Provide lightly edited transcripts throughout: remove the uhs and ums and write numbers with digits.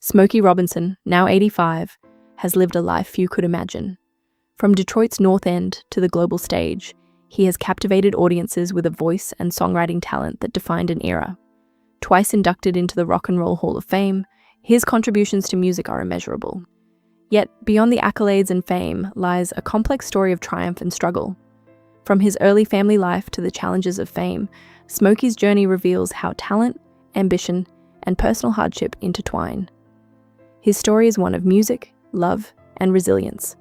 Smokey Robinson, now 85, has lived a life few could imagine. From Detroit's North End to the global stage, he has captivated audiences with a voice and songwriting talent that defined an era. Twice inducted into the Rock and Roll Hall of Fame, his contributions to music are immeasurable. Yet, beyond the accolades and fame lies a complex story of triumph and struggle. From his early family life to the challenges of fame, Smokey's journey reveals how talent, ambition, and personal hardship intertwine. His story is one of music, love, and resilience.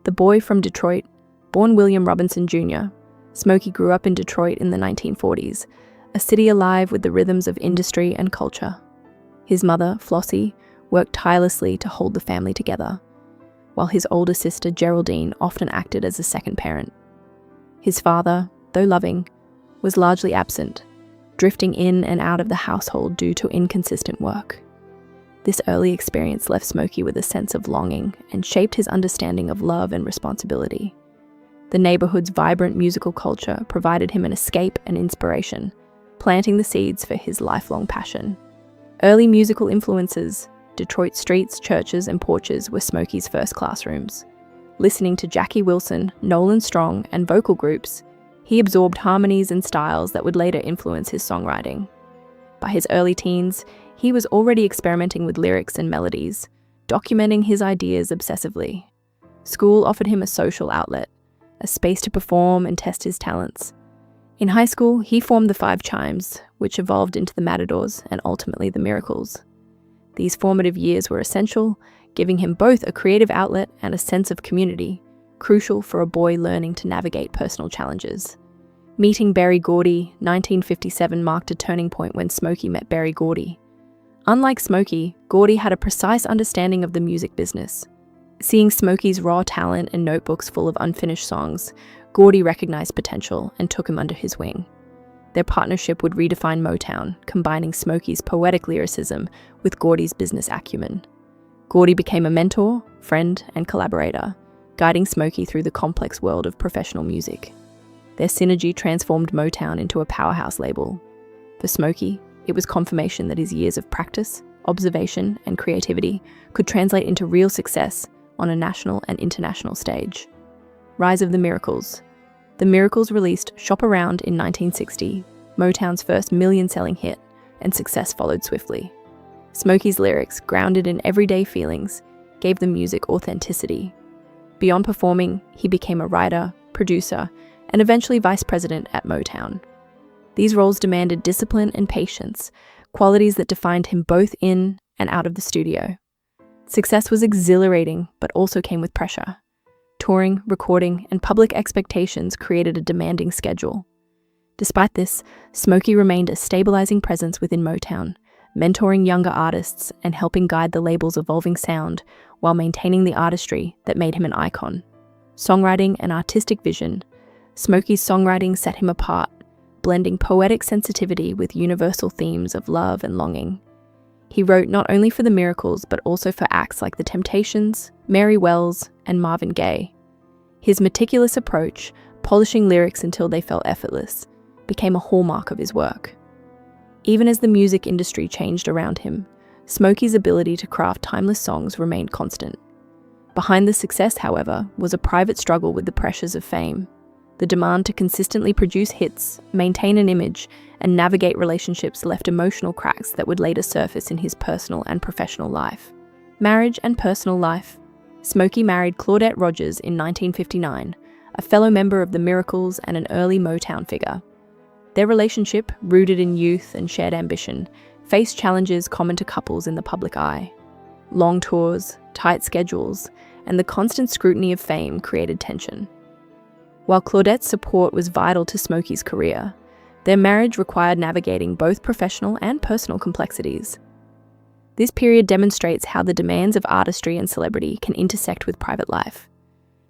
The boy from Detroit, born William Robinson Jr., Smokey grew up in Detroit in the 1940s, a city alive with the rhythms of industry and culture. His mother, Flossie, worked tirelessly to hold the family together, while his older sister, Geraldine, often acted as a second parent. His father, though loving, was largely absent, drifting in and out of the household due to inconsistent work. This early experience left Smokey with a sense of longing and shaped his understanding of love and responsibility. The neighborhood's vibrant musical culture provided him an escape and inspiration, planting the seeds for his lifelong passion. Early musical influences, Detroit streets, churches, and porches were Smokey's first classrooms. Listening to Jackie Wilson, Nolan Strong, and vocal groups, he absorbed harmonies and styles that would later influence his songwriting. By his early teens, he was already experimenting with lyrics and melodies, documenting his ideas obsessively. School offered him a social outlet, a space to perform and test his talents. In high school, he formed the Five Chimes, which evolved into the Matadors and ultimately the Miracles. These formative years were essential, giving him both a creative outlet and a sense of community, crucial for a boy learning to navigate personal challenges. Meeting Berry Gordy, 1957 marked a turning point when Smokey met Berry Gordy. Unlike Smokey, Gordy had a precise understanding of the music business. Seeing Smokey's raw talent and notebooks full of unfinished songs, Gordy recognized potential and took him under his wing. Their partnership would redefine Motown, combining Smokey's poetic lyricism with Gordy's business acumen. Gordy became a mentor, friend, and collaborator, guiding Smokey through the complex world of professional music. Their synergy transformed Motown into a powerhouse label. For Smokey, it was confirmation that his years of practice, observation, and creativity could translate into real success on a national and international stage. Rise of the Miracles. The Miracles released Shop Around in 1960, Motown's first million-selling hit, and success followed swiftly. Smokey's lyrics, grounded in everyday feelings, gave the music authenticity. Beyond performing, he became a writer, producer, and eventually vice president at Motown. These roles demanded discipline and patience, qualities that defined him both in and out of the studio. Success was exhilarating, but also came with pressure. Touring, recording, and public expectations created a demanding schedule. Despite this, Smokey remained a stabilizing presence within Motown, mentoring younger artists and helping guide the label's evolving sound while maintaining the artistry that made him an icon. Songwriting and artistic vision. Smokey's songwriting set him apart, blending poetic sensitivity with universal themes of love and longing. He wrote not only for the Miracles, but also for acts like The Temptations, Mary Wells, and Marvin Gaye. His meticulous approach, polishing lyrics until they felt effortless, became a hallmark of his work. Even as the music industry changed around him, Smokey's ability to craft timeless songs remained constant. Behind the success, however, was a private struggle with the pressures of fame. The demand to consistently produce hits, maintain an image, and navigate relationships left emotional cracks that would later surface in his personal and professional life. Marriage and personal life. Smokey married Claudette Rogers in 1959, a fellow member of the Miracles and an early Motown figure. Their relationship, rooted in youth and shared ambition, faced challenges common to couples in the public eye. Long tours, tight schedules, and the constant scrutiny of fame created tension. While Claudette's support was vital to Smokey's career, their marriage required navigating both professional and personal complexities. This period demonstrates how the demands of artistry and celebrity can intersect with private life.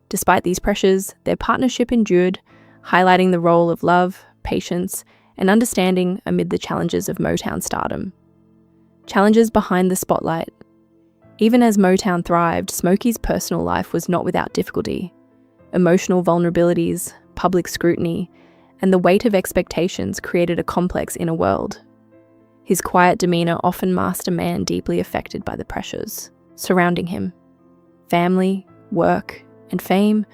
Despite these pressures, their partnership endured, highlighting the role of love, patience, and understanding amid the challenges of Motown stardom. Challenges behind the spotlight. Even as Motown thrived, Smokey's personal life was not without difficulty. Emotional vulnerabilities, public scrutiny, and the weight of expectations created a complex inner world. His quiet demeanor often masked a man deeply affected by the pressures surrounding him. Family, work, and fame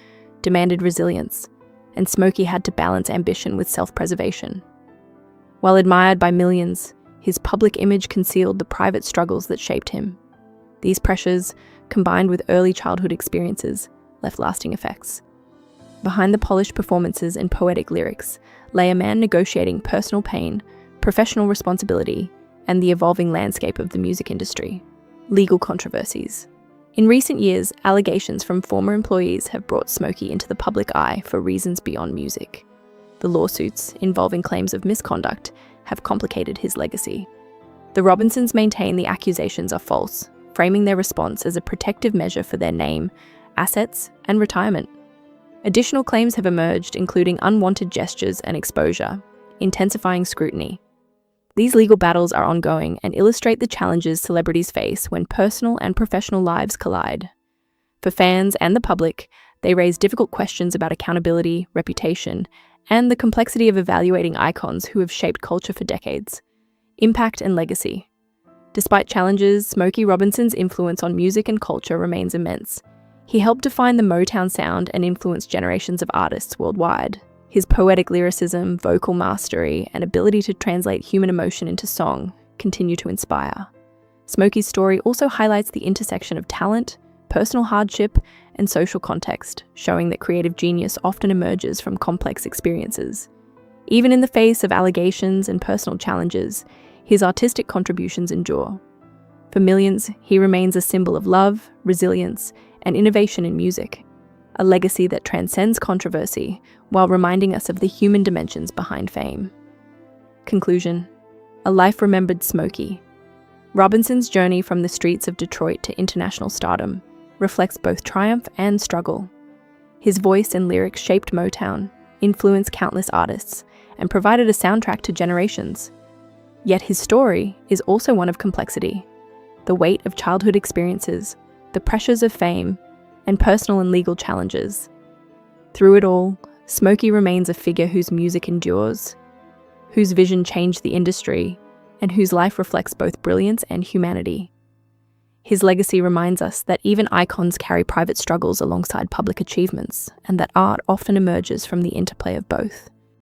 demanded resilience, and Smokey had to balance ambition with self-preservation. While admired by millions, his public image concealed the private struggles that shaped him. These pressures, combined with early childhood experiences, left lasting effects. Behind the polished performances and poetic lyrics lay a man negotiating personal pain, professional responsibility, and the evolving landscape of the music industry. Legal controversies. In recent years, allegations from former employees have brought Smokey into the public eye for reasons beyond music. The lawsuits, involving claims of misconduct, have complicated his legacy. The Robinsons maintain the accusations are false, framing their response as a protective measure for their name, assets, and retirement. Additional claims have emerged, including unwanted gestures and exposure, intensifying scrutiny. These legal battles are ongoing and illustrate the challenges celebrities face when personal and professional lives collide. For fans and the public, they raise difficult questions about accountability, reputation, and the complexity of evaluating icons who have shaped culture for decades. Impact and legacy. Despite challenges, Smokey Robinson's influence on music and culture remains immense. He helped define the Motown sound and influenced generations of artists worldwide. His poetic lyricism, vocal mastery, and ability to translate human emotion into song continue to inspire. Smokey's story also highlights the intersection of talent, personal hardship, and social context, showing that creative genius often emerges from complex experiences. Even in the face of allegations and personal challenges, his artistic contributions endure. For millions, he remains a symbol of love, resilience, and innovation in music, a legacy that transcends controversy while reminding us of the human dimensions behind fame. Conclusion: a life remembered Smokey. Robinson's journey from the streets of Detroit to international stardom reflects both triumph and struggle. His voice and lyrics shaped Motown, influenced countless artists, and provided a soundtrack to generations. Yet his story is also one of complexity. The weight of childhood experiences, the pressures of fame, and personal and legal challenges. Through it all, Smokey remains a figure whose music endures, whose vision changed the industry, and whose life reflects both brilliance and humanity. His legacy reminds us that even icons carry private struggles alongside public achievements, and that art often emerges from the interplay of both.